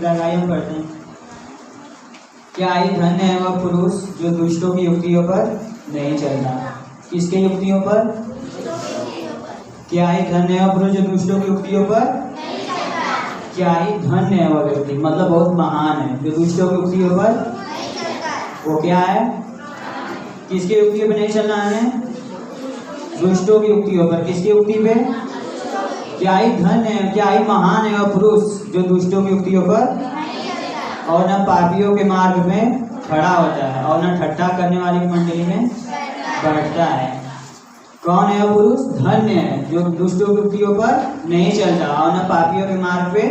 लिखा है, हम पढ़ते हैं। क्या ही धन्य है वह पुरुष जो दुष्टों की युक्तियों पर नहीं चलता। किसके युक्तियों पर? क्या ही धन्य है वह पुरुष जो दुष्टों की युक्तियों पर नहीं चलता। क्या ही धन्य है वह व्यक्ति, मतलब बहुत महान है, जो दुष्टों की युक्तियों पर नहीं चलता। वो क्या है? किसकी युक्तियों पर नहीं चलना है? दुष्टों की युक्तियों पर। किसकी युक्ति पे? क्या ही धन्य है, क्या ही महान है वह पुरुष जो दुष्टों की युक्तियों पर और न पापियों के मार्ग में खड़ा होता है और न ठट्ठा करने वाली मंडली में बैठता है। कौन है वह पुरुष? धन्य है जो दुष्टों की युक्तियों पर नहीं चलता और न पापियों के मार्ग पे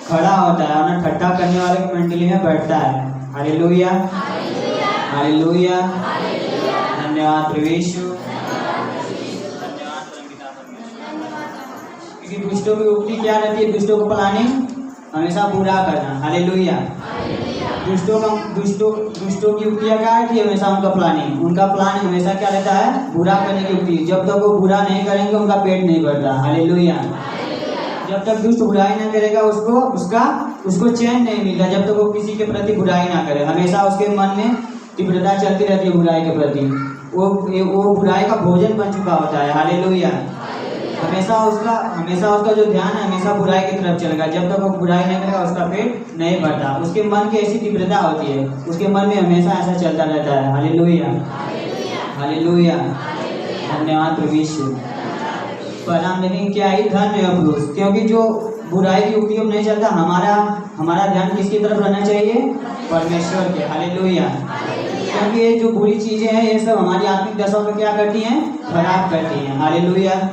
खड़ा होता है और न ठट्ठा करने वाले की मंडली में बैठता है। हालेलुया, हालेलुया, धन्यवाद प्रभु यीशु। क्योंकि दुष्टों की युक्ति क्या रहती है? दुष्टों को प्लानिंग हमेशा बुरा करना। हालेलुया। दुष्टों की युक्तियाँ क्या रहती है? हमेशा उनका प्लानिंग, उनका प्लान हमेशा क्या रहता है? बुरा करने की युक्ति। जब तक वो बुरा नहीं करेंगे उनका पेट नहीं भरता। हालेलुया। जब तक दुष्ट बुराई ना करेगा उसको चैन नहीं मिलता, जब तक वो किसी के प्रति बुराई ना करे। हमेशा उसके मन में तीव्रता चलती रहती है बुराई के प्रति। वो बुराई का भोजन बन चुका होता है। हालेलुया। हमेशा उसका जो ध्यान है हमेशा बुराई की तरफ चलेगा। जब तक वो बुराई नहीं करेगा उसका पेट नहीं भरता। उसके मन की ऐसी तीव्रता होती है, उसके मन में हमेशा ऐसा चलता रहता है। हालेलुया, हालेलुया, धन्यवाद प्रभु यीशु। पर हम देखेंगे क्या ही धन्य है पुरुष, क्योंकि जो बुराई की युक्तियों में नहीं चलता। हमारा ध्यान किसकी तरफ रहना चाहिए? परमेश्वर के। हालेलुया। क्योंकि ये जो बुरी चीजें हैं ये सब हमारी आत्मिक दशा को क्या करती हैं? खराब करती हैं। हालेलुया।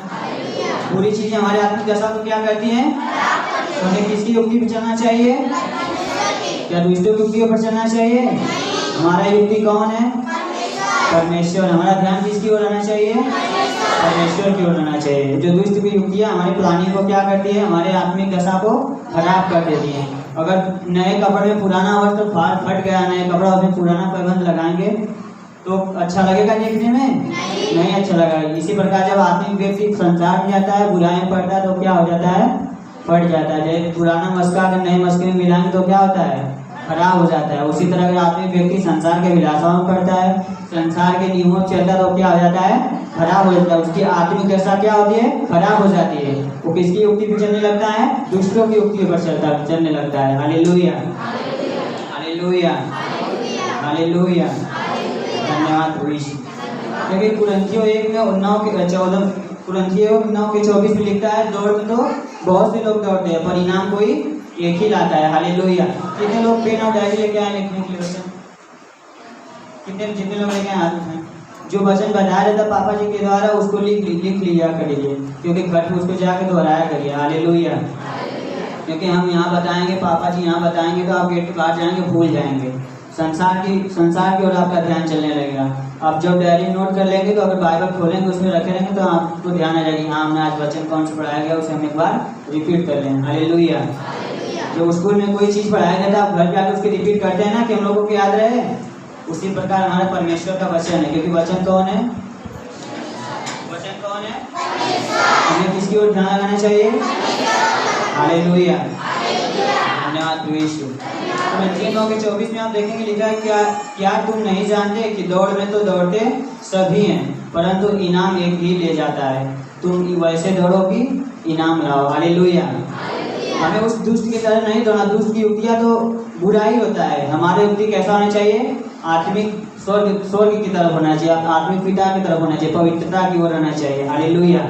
बुरी चीजें हमारे आत्मिक दशा को क्या करती हैं? तो हमें किसकी युक्ति पर चलना चाहिए? क्या दुष्टों की युक्तियों पर चलना चाहिए? हमारा युक्ति कौन है? परमेश्वर। हमारा ध्यान किसकी ओर रहना चाहिए? परमेश्वर की ओर रहना चाहिए। जो दुष्ट की युक्तियाँ हमारी प्लानिंग को क्या करती है? हमारे आत्मिक दशा को खराब कर देती हैं। अगर नए कपड़े में पुराना वस्त्र फट गया, नए कपड़ा उसमें पुराना पैबंद लगाएंगे तो अच्छा लगेगा देखने में? नहीं अच्छा लगेगा। इसी प्रकार जब आत्मिक व्यक्ति संसार में जाता है, बुराई में पड़ता है तो क्या हो जाता है? फट जाता है। जैसे पुराना मस्का अगर नए मस्के में मिलाएंगे तो क्या होता है? खराब हो जाता है। उसी तरह अगर आत्मिक व्यक्ति संसार के विलासों में पड़ता है, संसार के नियमों में चलता है तो क्या हो जाता है? खराब हो जाता है। उसकी आत्मिक दशा क्या होती है? खराब हो जाती है। वो किसकी युक्ति पर चलने लगता है? दुष्टों की युक्ति पर चलने लगता है। हालेलुया, हालेलुया, हालेलुया, धन्यवाद प्रभु यीशु। क्योंकि कुरिन्थियों 1:9-24 में लिखता है, दौड़ में तो बहुत से लोग दौड़ते हैं, परिणाम कोई एक ही लाता है। हालेलुया। कितने लोग पेन और डायरी लेके आए लिखने के लिए वचन? जितने लोग लेके आए हाथ उठाएं। जो वचन बता रहे थे पापा जी के द्वारा उसको लिख लिया करिए, क्योंकि घर में उसको जाके दोहराया करिए। हालेलुया। क्योंकि हम यहाँ बताएंगे, पापा जी यहाँ बताएंगे तो आप गेट के बाहर जाएंगे भूल जाएंगे। संसार की ओर आपका ध्यान चलने लगेगा। आप जब डायरी नोट कर लेंगे तो अगर बाइबल खोलेंगे उसमें रखे रहेंगे तो आपको ध्यान आ जाएगी, हाँ हमने आज वचन कौन सा पढ़ाया गया उसे हम एक बार रिपीट कर लें। हालेलुया। जो स्कूल में कोई चीज़ पढ़ाया गया था आप घर जाकर उसकी रिपीट करते हैं ना कि हम लोगों को याद रहे। उसी प्रकार हमारा परमेश्वर का वचन है, क्योंकि वचन कौन है? वचन कौन है? हमें किसकी ओर ध्यान लगाना चाहिए? हालेलुया, धन्यवाद प्रभु यीशु। 9:24 में आप देखेंगे लिखा है, क्या तुम नहीं जानते कि दौड़ में तो दौड़ते सभी हैं परंतु इनाम एक ही ले जाता है। तुम वैसे दौड़ो कि इनाम लाओ। हालेलुया। हमें उस दुष्ट की तरह नहीं दौड़ना। दुष्ट की युक्तियाँ तो बुरा ही होता है। हमारे युक्ति कैसा होना चाहिए? आत्मिक स्वर्ग की तरफ होना चाहिए, आत्मिक पिता की तरफ होना चाहिए, पवित्रता की ओर रहना चाहिए। हालेलुया।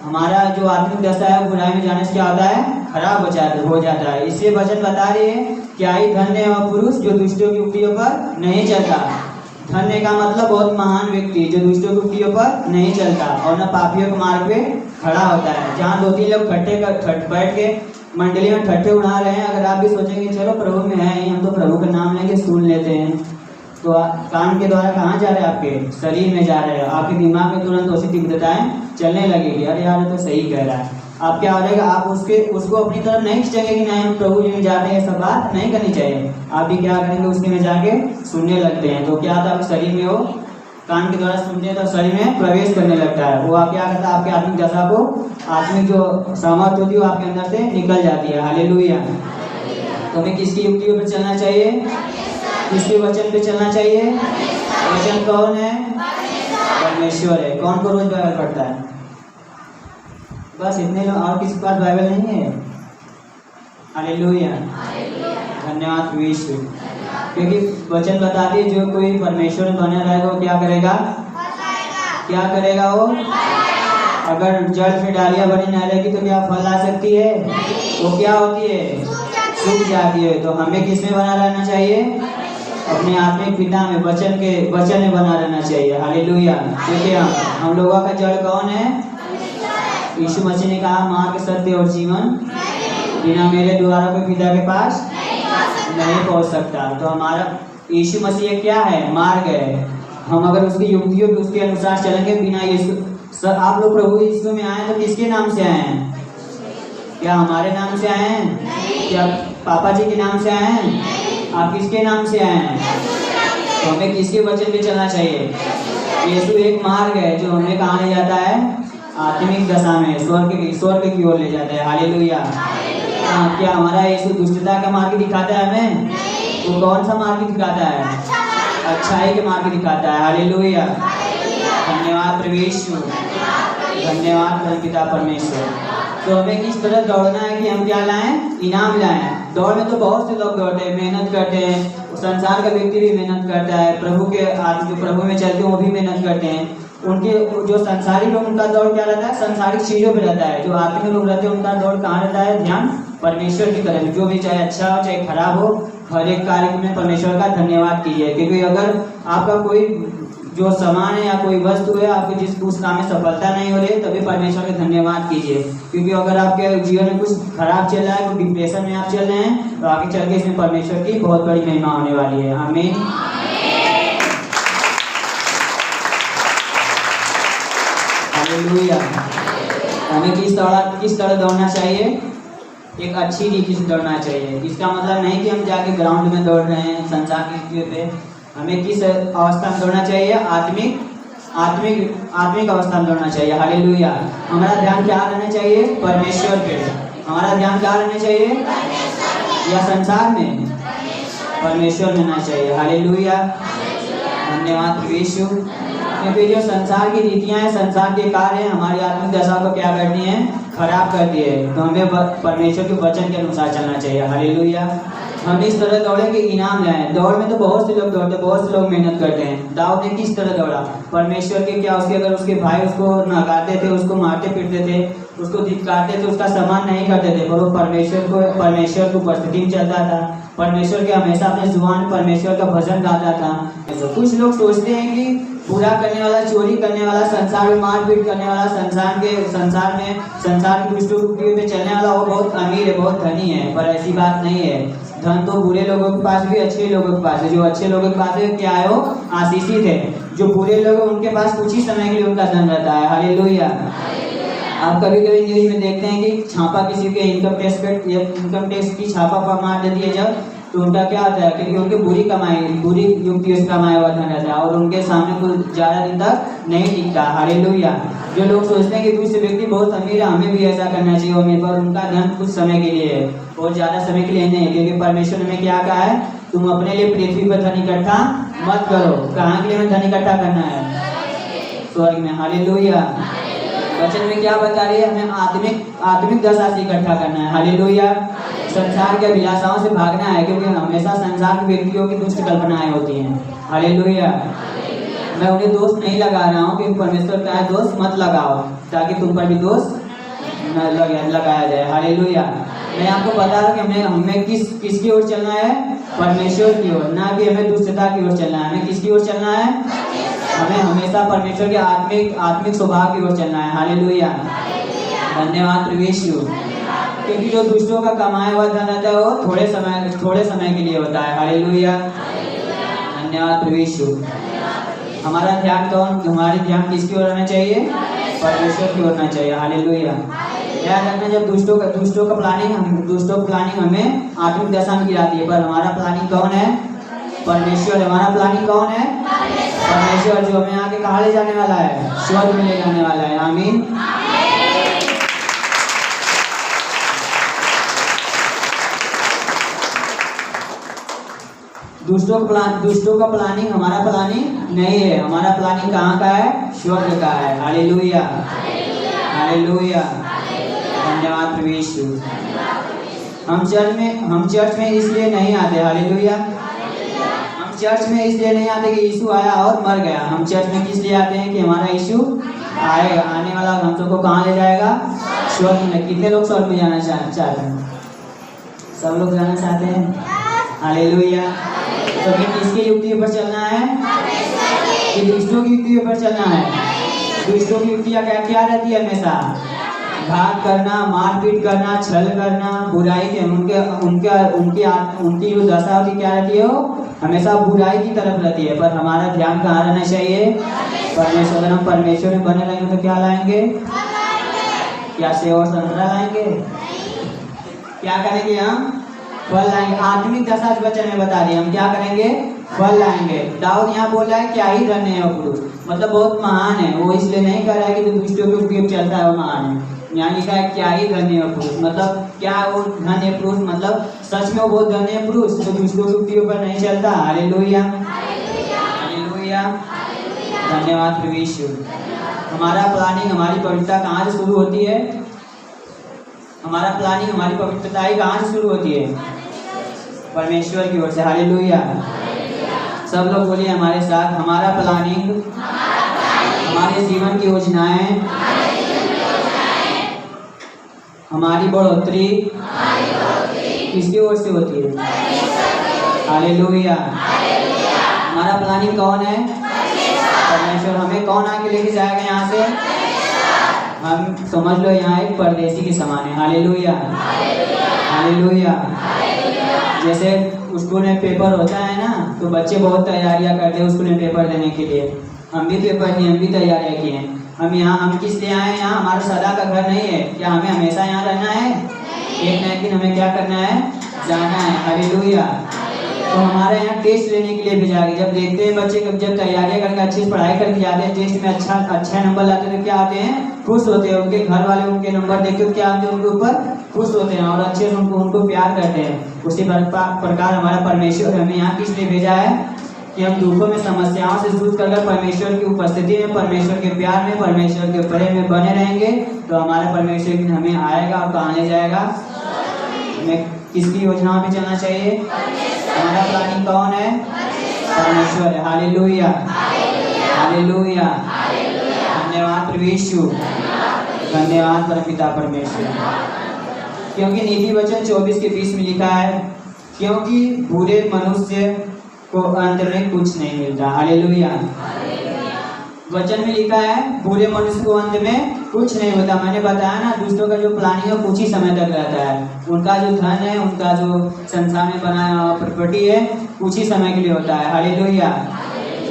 हमारा जो आत्मिक दशा है बुराई में जाने से क्या होता है? खराब हो जाता है। इसलिए वचन बता रही है, क्या ही धन्य है वह पुरुष जो दुष्टों की युक्तियों पर नहीं चलता। धन्य का मतलब बहुत महान व्यक्ति जो दुष्टों की युक्तियों पर नहीं चलता और न पापियों के मार्ग पे खड़ा होता है। जहाँ 2-3 लोग बैठ के मंडली में ठट्ठे उड़ा रहे हैं, अगर आप भी सोचेंगे चलो प्रभु में है, हम तो प्रभु का नाम लेके सुन लेते हैं, तो कान के द्वारा कहाँ जा रहे हैं? आपके शरीर में जा रहे हैं। आपके दिमाग में तुरंत उसी तीव्रताएं चलने लगेगी, अरे यार तो सही कह रहा है। आप क्या हो जाएगा? आप उसको अपनी तरफ नहीं खींचेंगे कि नहीं हम प्रभु जी में जाते हैं, सब बात नहीं करनी चाहिए। आप भी क्या करेंगे? उसके में जाके सुनने लगते हैं। तो क्या होता है? शरीर में वो कान के द्वारा सुनते हैं तो शरीर में प्रवेश करने लगता है। वो आप क्या करता है? आपके आत्मिक दशा को, आत्मिक जो सामर्थ्य होती है वो आपके अंदर से निकल जाती है। हालेलुया। तो हमें किसकी युक्तियों पर चलना चाहिए? किसके वचन पे चलना चाहिए? वचन कौन है? परमेश्वर है। कौन को रोज बाइबल पढ़ता है? बस इतने लोग, और किसी के पास बाइबल नहीं है? हालेलुया, धन्यवाद प्रभु यीशु। क्योंकि वचन बताती है जो कोई परमेश्वर में बना रहेगा वो क्या करेगा? क्या करेगा वो? अगर जड़ में डालियां बनी न रहेगी तो क्या फल ला सकती है? वो क्या होती है? सूख जाती है। तो हमें किस में बना रहना चाहिए? अपने आत्मिक पिता में, वचन में बना रहना चाहिए। हालेलुया। क्योंकि हम लोगों का जड़ कौन है? यीशु मसीह ने कहा, मार्ग, सत्य और जीवन बिना मेरे द्वारा कोई पिता के पास नहीं पहुंच सकता। तो हमारा यीशु मसीह क्या है? मार्ग है। हम अगर उसकी युक्तियों के उसके अनुसार चलेंगे, बिना यीशु, आप लोग प्रभु यीशु में आए तो किसके नाम से आए हैं? क्या हमारे नाम से आए हैं? क्या पापा जी के नाम से आए हैं? आप किसके नाम से आए हैं? तो हमें किसके वचन पे चलना चाहिए? यीशु एक मार्ग है जो हमें कहाँ ले जाता है? आत्मिक दशा में, स्वर्ग की ओर ले जाता है। हालेलुया। क्या हमारा यीशु दुष्टता का मार्ग दिखाता है हमें? वो कौन सा मार्ग दिखाता है? अच्छाई के मार्ग दिखाता है। हालेलुया, धन्यवाद प्रभु यीशु, धन्यवाद पिता परमेश्वर। तो हमें किस तरह दौड़ना है कि हम क्या लाएं? इनाम लाएं। दौड़ में तो बहुत से लोग दौड़ते हैं, मेहनत करते हैं। संसार का व्यक्ति भी मेहनत करता है, प्रभु के आदमी जो प्रभु में चलते हैं वो भी मेहनत करते हैं। उनके जो संसारी लोग, उनका दौड़ क्या रहता है? संसारिक चीजों पे रहता है। जो आत्मिक लोग रहते हैं उनका दौड़ कहाँ रहता है? ध्यान परमेश्वर की तरफ। जो भी, चाहे अच्छा हो चाहे खराब हो, हर एक कार्य में परमेश्वर का धन्यवाद कीजिए। क्योंकि अगर आपका कोई जो सामान है या कोई वस्तु है, आपके जिस उस काम में सफलता नहीं हो रही, तभी परमेश्वर का धन्यवाद कीजिए। क्योंकि अगर आपके जीवन में कुछ खराब चल रहा है, कोई डिप्रेशन में आप चल रहे हैं, तो आगे चल के इसमें परमेश्वर की बहुत बड़ी महिमा होने वाली है। आमीन। हालेलुया। हमें किस तरह दौड़ना चाहिए? एक अच्छी रीति से दौड़ना चाहिए। इसका मतलब नहीं कि हम जाके ग्राउंड में दौड़ रहे हैं संसार की रीति पे। हमें किस अवस्था में दौड़ना चाहिए? आत्मिक अवस्था में दौड़ना चाहिए। हालेलुया। हमारा ध्यान क्या रहना चाहिए? परमेश्वर पे। हमारा ध्यान क्या रहना चाहिए? या संसार में? परमेश्वर में रहना चाहिए। हालेलुया, धन्यवाद प्रभु यीशु। क्योंकि जो संसार की रीतियां हैं, संसार के कार्य हैं, हमारी आत्मिक दशा को क्या करनी है? खराब कर दिए। तो हमें परमेश्वर के वचन के अनुसार चलना चाहिए। हालेलुया। हम इस तरह दौड़े कि इनाम लाएं। दौड़ में तो बहुत से लोग दौड़ते, बहुत से लोग मेहनत करते हैं। दाऊद ने किस तरह दौड़ा? परमेश्वर के क्या, उसके अगर उसके भाई उसको नकारते थे, उसको मारते पीटते थे, उसको धिक्कारते थे, उसका सम्मान नहीं करते थे, पर वो परमेश्वर को उपस्थिति में चलता था। परमेश्वर के हमेशा अपने जुबान परमेश्वर का भजन गाता था। तो कुछ लोग सोचते हैं कि बुरा करने वाला, चोरी करने वाला, संसार में मारपीट करने वाला, संसार की दुष्टों पे चलने वाला वो बहुत अमीर है, बहुत धनी है। पर ऐसी बात नहीं है। धन तो बुरे लोगों के पास भी, अच्छे लोगों के पास है। जो अच्छे लोगों के पास है क्या है? वो आशीषित है। जो बुरे लोग हैं उनके पास कुछ ही समय के लिए उनका धन रहता है। हालेलुया। आप कभी कभी न्यूज में देखते हैं कि छापा किसी के इनकम टैक्स की छापा मार देती है जब, तो उनका क्या होता है? क्योंकि उनके बुरी युक्तियों से कमाया हुआ धन रहता है और उनके सामने कुछ ज्यादा दिन तक नहीं टिकता। हालेलुया। जो लोग सोचते हैं कि दूसरे व्यक्ति बहुत अमीर है, हमें भी ऐसा करना चाहिए, हमें, पर उनका धन कुछ समय के लिए है और ज्यादा समय के लिए नहीं है। क्योंकि परमेश्वर ने क्या कहा है? तुम अपने लिए पृथ्वी पर धन इकट्ठा मत करो। कहाँ के लिए हमें धन इकट्ठा करना है? स्वर्ग में। हालेलुया। वचन में क्या बता रही है? हमें आत्मिक दशा से इकट्ठा करना है। हालेलुया। संसार के अभिलाषाओं से भागना है, क्योंकि हमेशा संसार के व्यक्तियों की दुष्ट कल्पनाएं होती हैं। हालेलुया। मैं उन्हें दोष नहीं लगा रहा हूँ, क्योंकि परमेश्वर का है दोष मत लगाओ, ताकि तुम पर भी दोष न लगाया जाए। हालेलुया। मैं आपको बता रहा हूँ कि हमें किसकी ओर चलना है? परमेश्वर की ओर, ना कि हमें दुष्टता की ओर चलना है। हमें किसकी ओर चलना है? हमें हमेशा परमेश्वर के आत्मिक स्वभाव की ओर चलना है। हालेलुया, धन्यवाद प्रभु यीशु। क्योंकि जो दुष्टों का कमाया हुआ धन रहता है वो थोड़े समय के लिए होता है। हालेलुया, धन्यवाद प्रभु यीशु। हमारा ध्यान किसकी ओर रहना चाहिए? परमेश्वर की ओर होना चाहिए। हालेलुया। याद रखना, जब दुष्टों का प्लानिंग हमें आत्मिक दशा में गिराती है, पर हमारा प्लानिंग कौन है? परमेश्वर। हमारा प्लानिंग कौन है? परमेश्वर, जो हमें आगे कहाँ ले जाने वाला है? स्वर्ग में ले जाने वाला है। आमीन। दुष्टों का प्लानिंग हमारा प्लानिंग नहीं है। हमारा प्लानिंग कहाँ का है? स्वर्ग का है। हालेलुया, हालेलुया, धन्यवाद प्रभु यीशु। हम चर्च में इसलिए नहीं आते, हालेलुया, हम चर्च में इसलिए नहीं आते कि यीशु आया और मर गया। हम चर्च में किस लिए आते हैं कि हमारा यीशु आएगा, आने वाला हम सबको कहाँ ले जाएगा? स्वर्ग में। कितने लोग स्वर्ग में जाना चाहते हैं? सब लोग जाना चाहते हैं, हालेलुया। तो किसकी युक्ति पर चलना है? कि दुष्टों की युक्ति पर चलना है। दुष्टों की युक्तियाँ क्या रहती है? हमेशा घात करना, मारपीट करना, छल करना, बुराई के उनकी जो दशा होती क्या रहती है? वो हमेशा बुराई की तरफ रहती है। पर हमारा ध्यान कहाँ रहना चाहिए? परमेश्वर। अगर हम परमेश्वर में बने रहेंगे तो क्या लाएंगे? क्या सेब और संतरा लाएंगे? क्या करेंगे? हम फल लाएंगे। आत्मिक दशा वचन में बता रही, हम क्या करेंगे? फल लाएंगे। दाऊद यहाँ बोला है क्या ही धन्य है पुरुष, मतलब बहुत महान है। वो इसलिए नहीं कर रहा है कि जो दुष्टों के उपयोग चलता है वो महान है। यहाँ लिखा है क्या ही धन्य है पुरुष, मतलब क्या वो धन्य पुरुष, मतलब सच में वो बहुत धन्य है पुरुष जो दुष्टों के उपयोग पर नहीं चलता। हालेलुया, हालेलुया, धन्यवाद प्रभु यीशु। हमारा प्लानिंग, हमारी पवित्रता कहाँ से शुरू होती है? हमारा प्लानिंग, हमारी पवित्रता ही कहाँ से शुरू होती है? परमेश्वर की ओर से। हालेलुया, सब लोग बोलिए हमारे साथ, हमारा प्लानिंग, हमारे जीवन की योजनाएं, हमारी बढ़ोतरी किसकी ओर से होती है? हालेलुया। हमारा प्लानिंग कौन है? परमेश्वर। हमें कौन आके लेके जाएगा यहाँ से? हम समझ लो यहाँ एक परदेसी के समान है। Hallelujah, hallelujah. जैसे स्कूल में पेपर होता है ना, तो बच्चे बहुत तैयारियां करते हैं स्कूल में पेपर देने के लिए। हम भी पेपर दिए, हम भी तैयारियां की हैं। हम किस लिए आए हैं यहाँ? हमारा सदा का घर नहीं है। क्या हमें हमेशा यहाँ रहना है? एक न एक दिन हमें क्या करना है? जाना है। हालेलुया। तो हमारे यहाँ टेस्ट लेने के लिए भेजा गया। जब देखते हैं बच्चे जब तैयारियां करके अच्छे से पढ़ाई करके आते हैं, टेस्ट में अच्छा नंबर लाते हैं तो क्या आते हैं? खुश होते हैं। उनके घर वाले उनके नंबर देख के क्या आते हैं? उनके ऊपर खुश होते हैं और अच्छे से उनको प्यार करते हैं। उसी प्रकार हमारा परमेश्वर हमें यहाँ किस लिए भेजा है? कि हम दुखों में, समस्याओं से जूझ कर परमेश्वर की उपस्थिति में, परमेश्वर के प्यार में, परमेश्वर के प्रेम में बने रहेंगे तो हमारा परमेश्वर हमें आएगा और कहाँ ले जाएगा? हमें किसकी योजनाओं पे चलना चाहिए? हमारा प्लानिंग कौन है? परमेश्वर है। हालेलुया, हालेलुया, धन्यवाद प्रभु यीशु, धन्यवाद परमपिता परमेश्वर। क्योंकि नीति वचन 24 के 20 में लिखा है, क्योंकि बुरे मनुष्य को अंत में कुछ नहीं मिलता। हालेलुया। वचन में लिखा है बुरे मनुष्य को अंत में कुछ नहीं होता। मैंने बताया ना, दुष्टों का जो प्लानिंग है कुछ ही समय तक रहता है। उनका जो धन है, उनका जो संसार में बनाया प्रॉपर्टी है, कुछ ही समय के लिए होता है। हालेलुया।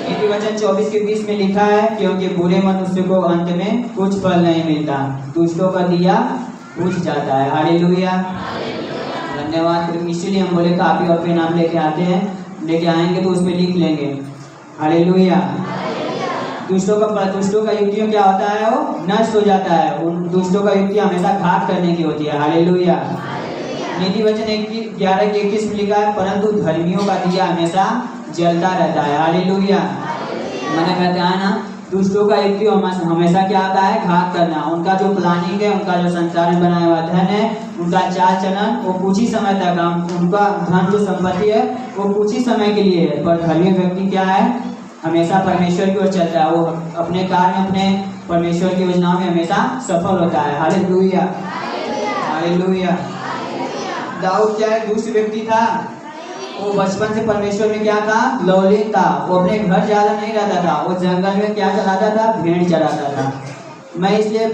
नीति वचन 24 के 20 में लिखा है, क्योंकि बुरे मनुष्य को अंत में कुछ फल नहीं मिलता, दुष्टों का दिया बुझ जाता है। हालेलुया, धन्यवाद। इसीलिए हम बोले कापी और पेन आप लेके आते हैं, लेके आएंगे तो उसमें लिख लेंगे। हालेलुया। दुष्टों का युक्तियों क्या होता है? वो नष्ट हो जाता है। उन दुष्टों का युक्ति हमेशा घात करने की होती है। हालेलुया। नीति वचन 11 के 21 में लिखा है, परंतु धर्मियों का दिया हमेशा जलता रहता है। हालेलुया। मैंने बताया ना, दुष्टों का युक्ति हमेशा क्या आता है? घात करना। उनका जो प्लानिंग है, उनका जो संसार में बनाया हुआ धन है, उनका चाल चलन वो कुछ ही समय तक, उनका धन जो संपत्ति है वो कुछ ही समय के लिए है। पर धर्मी व्यक्ति क्या है? हमेशा परमेश्वर की ओर चलता है। वो अपने कार्य में, अपने परमेश्वर की योजनाओं में हमेशा सफल होता है। Hallelujah, hallelujah. दाऊद क्या है? दुष्ट व्यक्ति था। वो बचपन से परमेश्वर में क्या था? लौलीन था। वो अपने घर ज्यादा नहीं रहता था। वो जंगल में क्या चलाता था? भेड़ चराता था। मैं इसलिए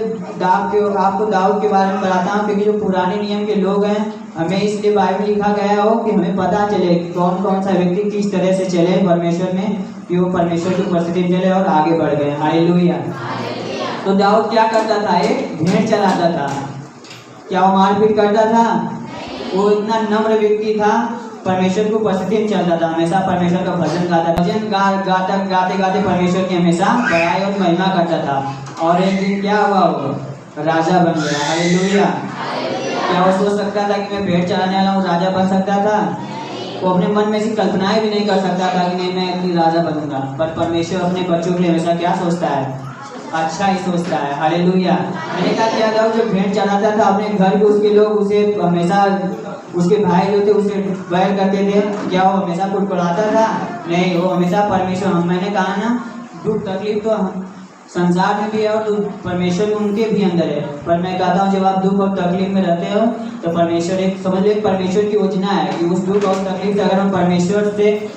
आपको दाऊद के बारे में बताता हूँ, क्योंकि जो पुराने नियम के लोग हैं, हमें इसलिए बाइबल लिखा गया हो कि हमें पता चले कि कौन कौन सा व्यक्ति किस तरह से चले परमेश्वर में, कि वो परमेश्वर की उपस्थिति में चले और आगे बढ़ गए। हालेलुया। तो दाऊद क्या करता था? एक भेड़ चलाता था। क्या वो मारपीट करता था? वो इतना नम्र व्यक्ति था, परमेश्वर की उपस्थिति में चलता था, हमेशा परमेश्वर का भजन गाता, भजन गाते गाते परमेश्वर की हमेशा बड़ाई और महिमा करता था। और एक दिन क्या हुआ? वो राजा बन गया। हालेलुया। क्या वो सोच सकता था कि मैं भेड़ चलाने वाला हूँ, राजा बन सकता था? वो अपने मन में से कल्पनाएं भी नहीं कर सकता था कि नहीं मैं इतनी राजा बनूंगा, पर परमेश्वर अपने बच्चों के लिए हमेशा क्या सोचता है? अच्छा ही सोचता है। हालेलुया। मैंने क्या किया था, जो भेंट चढ़ाता था अपने घर के उसके लोग उसे हमेशा, उसके भाई जो थे उसे बैर करते थे, क्या वो हमेशा कुड़कुड़ाता था? नहीं, वो हमेशा परमेश्वर, मैंने कहा ना दुख तकलीफ तो संसार में भी है और परमेश्वर उनके भी अंदर है, पर मैं कहता हूँ जब आप दुख और तकलीफ में रहते हो तो परमेश्वर एक, समझ लो, परमेश्वर की योजना है कि उस दुख और तकलीफ से अगर हम परमेश्वर से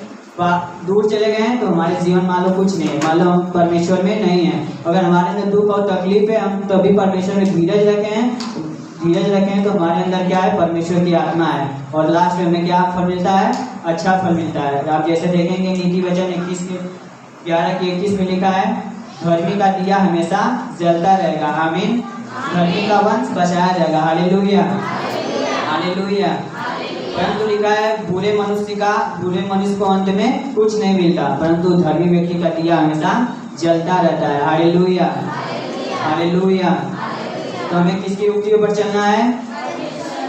दूर चले गए हैं तो हमारे जीवन मान लो कुछ नहीं है, मान लो हम परमेश्वर में नहीं है। अगर हमारे अंदर दुख और तकलीफ है, हम तभी परमेश्वर में धीरज रखें तो हमारे अंदर क्या है? परमेश्वर की आत्मा है, और लास्ट में हमें क्या फल मिलता है? अच्छा फल मिलता है। आप जैसे देखेंगे नीति वचन 11:21 में लिखा है, धर्मी का दिया हमेशा जलता रहेगा, आमीन। धर्मी का वंश बचाया जाएगा। Hallelujah, hallelujah. परंतु लिखा है बुरे मनुष्य को अंत में कुछ नहीं मिलता, परंतु धर्मी व्यक्ति का दिया हमेशा जलता रहता है। Hallelujah, hallelujah. तो हमें किसकी युक्तियों पर चलना है?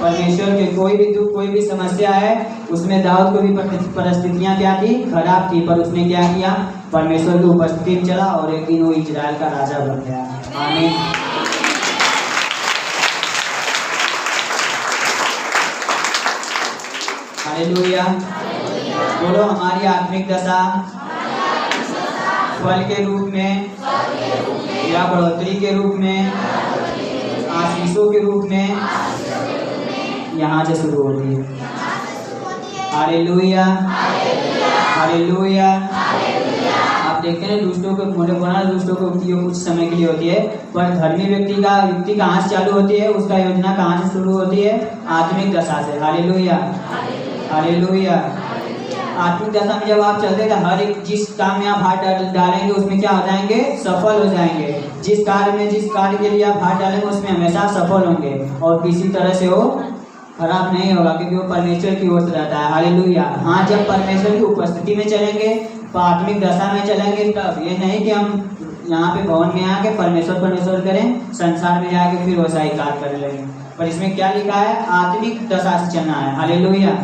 परमेश्वर के। कोई भी दुख, कोई भी समस्या है, उसमें दाऊद को भी परिस्थितियां क्या थी? खराब थी, पर उसने क्या किया? परमेश्वर की उपस्थिति में चला और एक दिन वो इजराइल का राजा बन गया। आमीन। हालेलुया। बोलो, हमारी आत्मिक दशा फल के रूप में या बढ़ोतरी के रूप में, आशीषों के रूप में यहाँ से शुरू होती है। Hallelujah, hallelujah. आप देखते हैं दुष्टों को, दुष्टों को युक्ति कुछ समय के लिए होती है, पर धर्मी व्यक्ति का युक्ति कहाँ से चालू होती है? उसका योजना कहाँ से शुरू होती है? आत्मिक दशा से। Hallelujah, hallelujah. आत्मिक दशा में जब आप चलते हैं हर एक जिस काम में आप हाथ डालेंगे उसमें क्या हो जाएंगे? सफल हो जाएंगे। जिस कार्य के लिए आप हाथ डालेंगे उसमें हमेशा सफल होंगे, और किसी तरह से वो खराब नहीं होगा, क्योंकि वो परमेश्वर की ओर से रहता है। हालेलुया। हाँ, जब परमेश्वर की उपस्थिति में चलेंगे, आत्मिक दशा में चलेंगे, तब ये नहीं कि हम यहाँ पे भवन में आके परमेश्वर करें, संसार में जाके फिर वैसा ही कार्य करने लगे। पर इसमें क्या लिखा है? आत्मिक दशा से चलना है। हालेलुया।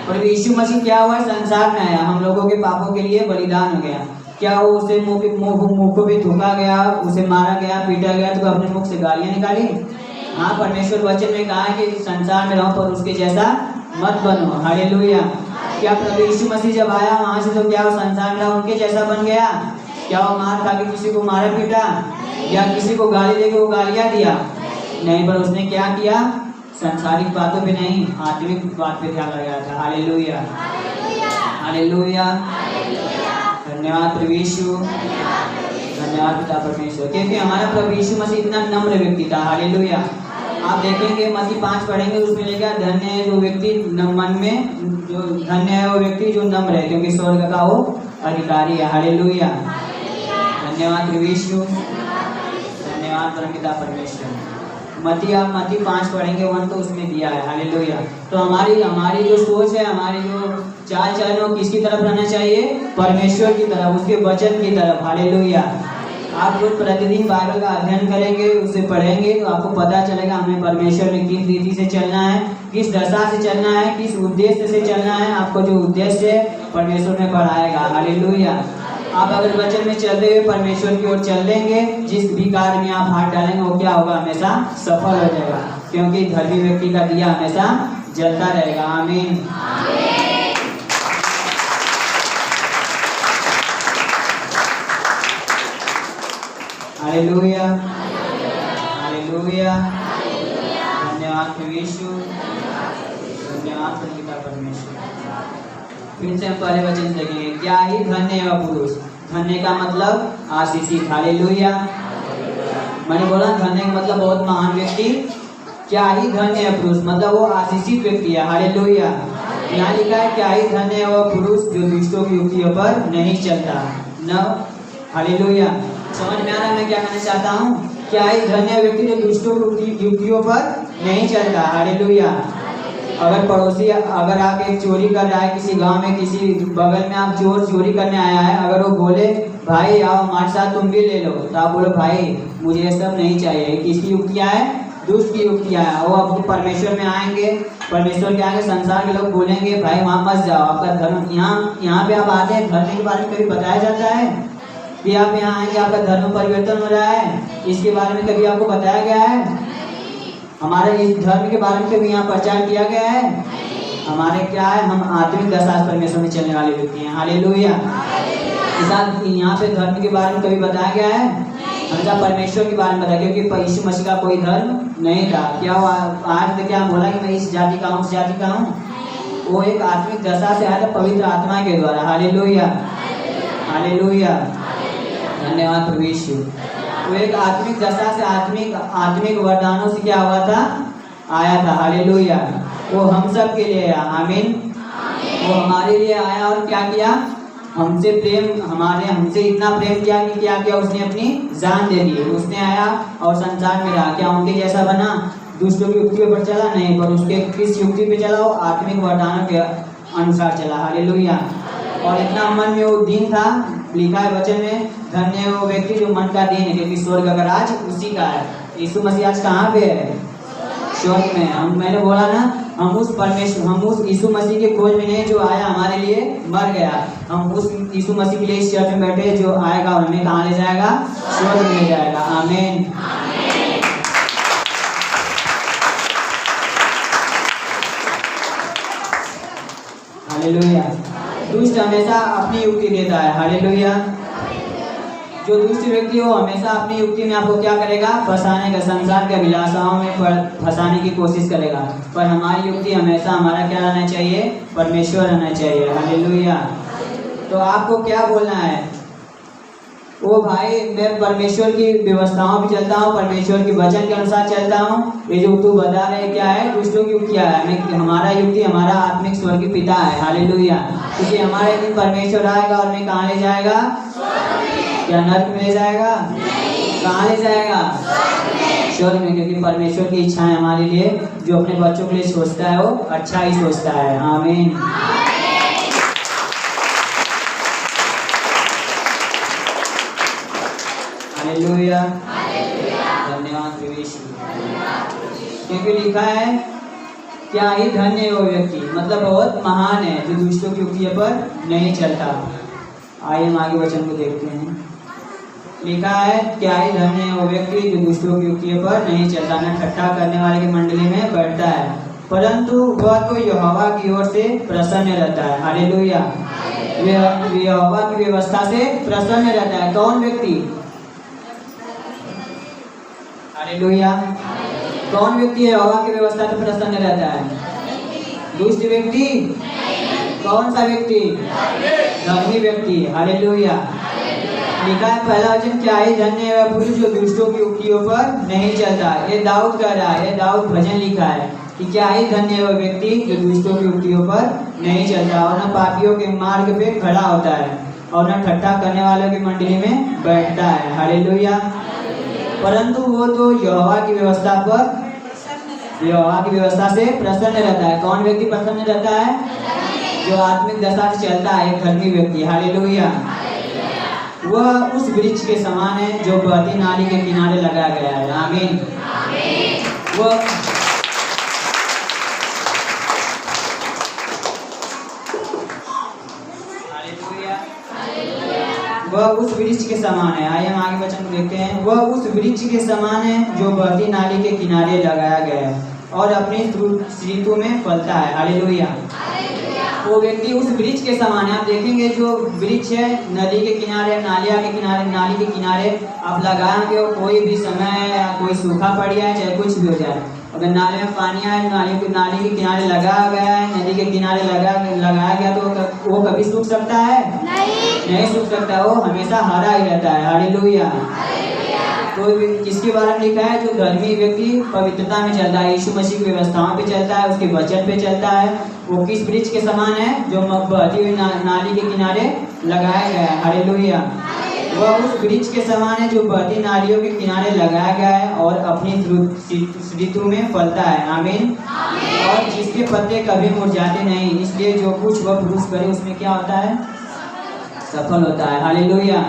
और यीशु मसीह क्या हुआ? संसार में आया, हम लोगों के पापों के लिए बलिदान हो गया। क्या वो उसे मुंह को भी थूका गया, उसे मारा गया, पीटा गया, तो अपने मुख से गालियाँ निकाली? हाँ, परमेश्वर वचन में कहा है कि संसार में रहो पर उसके जैसा मत बनो। हालेलुया। क्या प्रभु यीशु मसीह जब आया वहाँ से, तो क्या वो संसार में उनके जैसा बन गया? क्या वो मार खा के किसी को मारा पीटा या किसी को गाली देके वो गालियाँ दिया? नहीं, पर उसने क्या किया? संसारिक बातों पे नहीं, आत्मिक बात पे ध्यान लगाया था। Hallelujah, hallelujah. धन्यवाद प्रभु यीशु, धन्यवाद पिता परमेश्वर, क्योंकि हमारा प्रभु यीशु मसीह इतना नम्र व्यक्ति था। हालेलुया। आप देखेंगे मत्ती 5 पढ़ेंगे, उसमें लिखा धन्य है जो व्यक्ति मन में, जो धन्य है वो व्यक्ति जो नम्र है, क्योंकि स्वर्ग का वो अधिकारी है। हालेलुया। धन्यवाद प्रभु यीशु, धन्यवाद परमपिता परमेश्वर। मत्ती 5 पढ़ेंगे 1 तो उसमें दिया है। हालेलुया। तो हमारी जो सोच है, हमारी जो चाल चलन वो किसकी तरफ रहना चाहिए? परमेश्वर की तरफ, उसके वचन की तरफ। हालेलुया। आप रोज प्रतिदिन बाइबल का अध्ययन करेंगे, उसे पढ़ेंगे, तो आपको पता चलेगा हमें परमेश्वर में किस रीति से चलना है, किस दशा से चलना है, किस उद्देश्य से चलना है। आपको जो उद्देश्य है परमेश्वर में बढ़ाएगा। हालेलुया। आप अगर वचन में चलते हुए परमेश्वर की ओर चल लेंगे, जिस भी कार्य में आप हाथ डालेंगे वो क्या होगा? हमेशा सफल हो जाएगा, क्योंकि धर्मी व्यक्ति का दिया हमेशा जलता रहेगा। आमीन। Hallelujah, hallelujah. धन्यवाद प्रभु यीशु, धन्यवाद पिता परमेश्वर। फिर से हम पहले वचन देखेंगे, क्या ही धन्य है वह पुरुष। धन्य का मतलब आशीषित। हालेलुया। मैंने बोला धन्य का मतलब बहुत महान व्यक्ति। क्या ही धन्य है पुरुष, मतलब वो आशीषित व्यक्ति है। हालेलुया। यहाँ लिखा है क्या ही धन्य है वह पुरुष जो दुष्टों की युक्तियों पर नहीं चलता। न हालेलुया। समझ में आ रहा है मैं क्या कहना चाहता हूँ? क्या ही धन्य व्यक्ति जो दुष्टों की युक्तियों पर नहीं चलता। हालेलुया। अगर पड़ोसी अगर आके चोरी कर रहा है किसी गांव में, किसी बगल में आप चोरी करने आया है, अगर वो बोले भाई आओ हमारे साथ तुम भी ले लो, तो आप बोलो भाई मुझे ये सब नहीं चाहिए। किसकी युक्तियाँ है? दुष्ट की युक्तियाँ है। वो अब परमेश्वर में आएंगे, परमेश्वर के आगे संसार के लोग बोलेंगे भाई वहाँ मत जाओ, आपका धर्म यहाँ पे आप आते हैं, धर्म के बारे में कभी बताया जाता है कि आप यहाँ आएंगे आपका धर्म परिवर्तन हो रहा है? इसके बारे में कभी आपको बताया गया है? हमारे इस धर्म के बारे में कभी यहाँ प्रचार किया गया है? हमारे क्या है, हम आत्मिक दशा परमेश्वर में चलने वाले व्यक्ति हैं। हालेलुया। यहाँ पे धर्म के बारे में कभी बताया गया है? हमेशा परमेश्वर के बारे में बताया, क्योंकि यीशु मसीह का कोई धर्म नहीं था। क्या हुआ आज तक क्या बोला कि मैं इस जाति का हूँ, उस जाति का हूँ? वो एक आत्मिक दशा से आया था पवित्र आत्मा के द्वारा। हालेलुया, हालेलुया, धन्यवाद प्रभु यीशु। वो एक आत्मिक दशा से आत्मिक वरदानों से क्या हुआ था, आया था। हालेलुया। वो हम सब के लिए आया। आमीन। वो हमारे लिए आया और क्या किया, हमसे इतना प्रेम किया कि क्या किया, उसने अपनी जान दे दी। उसने आया और संसार में रहा। क्या उनके जैसा बना, दुष्टों की युक्ति पर चला? नहीं, पर उसके किस युक्ति पे चला? वो आत्मिक वरदानों के अनुसार चला। हालेलुया। और इतना मन में वो दीन था, लिखा है वचन में, धन्य है वो व्यक्ति जो मन का दीन है, क्योंकि स्वर्ग का राज उसी का है। यीशु मसीह आज कहाँ पे है? स्वर्ग में। मैंने बोला ना, हम उस यीशु मसीह के खोज में नहीं जो आया हमारे लिए मर गया। हम उस यीशु मसीह के लिए इस चर्च में बैठे जो आएगा और हमें कहाँ ले जाएगा? स्वर्ग में ले जाएगा। आमीन। हालेलुया। दुष्ट हमेशा अपनी युक्ति देता है। हालेलुया। जो दुष्ट व्यक्ति हो हमेशा अपनी युक्ति में आपको क्या करेगा? फंसाने का, संसार के अभिलाषाओं में फंसाने की कोशिश करेगा। पर हमारी युक्ति हमेशा हमारा क्या रहना चाहिए? परमेश्वर रहना चाहिए। हालेलुया। तो आपको क्या बोलना है? ओ भाई मैं परमेश्वर की व्यवस्थाओं पे चलता हूँ, परमेश्वर के वचन के अनुसार चलता हूँ। ये जो तू बता रहे क्या है? दुष्टों की युक्ति है। हमारा युक्ति हमारा आत्मिक स्वर्गीय पिता है। हालेलुया। क्योंकि हमारे दिन परमेश्वर आएगा और मैं कहाँ ले जाएगा? क्या नरक में ले जाएगा? कहाँ ले जाएगा? स्वर्ग में। क्योंकि परमेश्वर की इच्छाएं हमारे लिए, जो अपने बच्चों के लिए सोचता है वो अच्छा ही सोचता है। आमीन। हालेलुया, धन्यवाद प्रभु यीशु। क्योंकि लिखा है क्या ही धन्य है वो व्यक्ति, मतलब बहुत महान है जो दुष्टों की युक्ति पर नहीं चलता। आइए हम आगे वचन को देखते हैं। लिखा है क्या ही धन्य है वो व्यक्ति जो दुष्टों की युक्ति पर नहीं चलता, न ठट्ठा करने वाले की मंडली में बैठता है, परंतु वह तो यहोवा की ओर से प्रसन्न रहता है। हालेलुया। यहोवा की व्यवस्था से प्रसन्न रहता है। कौन व्यक्ति? हालेलुया। कौन व्यक्ति है यहोवा की व्यवस्था से प्रसन्न रहता है? दुष्ट व्यक्ति? कौन सा व्यक्ति? धर्मी व्यक्ति। हालेलुया। लिखा है पहला वचन, क्या ही धन्य है वह पुरुष जो दुष्टों की युक्तियों पर नहीं चलता। ये दाऊद कह रहा है, दाऊद भजन लिखा है कि क्या ही धन्य है वह व्यक्ति जो दुष्टों की युक्तियों पर नहीं चलता, और न पापियों के मार्ग पे खड़ा होता है, और न ठट्ठा करने वालों की मंडली में बैठता है। हालेलुया। परंतु वो तो यहोवा की व्यवस्था से प्रसन्न रहता है। कौन व्यक्ति प्रसन्न रहता है? जो आत्मिक दशा से चलता है, एक धर्मी व्यक्ति। हालेलुया। वह उस वृक्ष के समान है जो बहती नाली के किनारे लगाया गया है। आमीन। वह उस वृक्ष के समान है। आइए हम आगे वचन को देखते हैं। वह उस वृक्ष के समान है जो बहती नाली के किनारे लगाया गया है और अपनी ऋतु में फलता है। हालेलुया। वो व्यक्ति उस वृक्ष के समान है। आप देखेंगे जो वृक्ष है नदी के किनारे, नाली के किनारे आप लगाएंगे, कोई भी समय या कोई सूखा पड़ जाए चाहे कुछ भी हो जाए, अगर नाले में पानी आए, नाली के किनारे लगाया गया है, नदी के किनारे लगाया गया तो वो कभी सूख सकता है? नहीं सूख सकता। वो हमेशा हरा ही रहता है। हालेलुया। तो किसके बारे में लिखा है? जो धर्मी व्यक्ति पवित्रता में चलता है, यीशु मसीह की व्यवस्थाओं पे चलता है, उसके वचन पे चलता है। वो किस वृक्ष के समान है? जो बहती हुई नाली के किनारे लगाया गया है। हालेलुया। वह उस वृक्ष के समान है जो बहती नालियों के किनारे लगाया गया है और अपनी ऋतु में फलता है। आमीन। और जिसके पत्ते कभी मुरझाते नहीं, इसलिए जो कुछ वह पुरुष करे उसमें क्या होता है? सफल होता है। हालेलुया।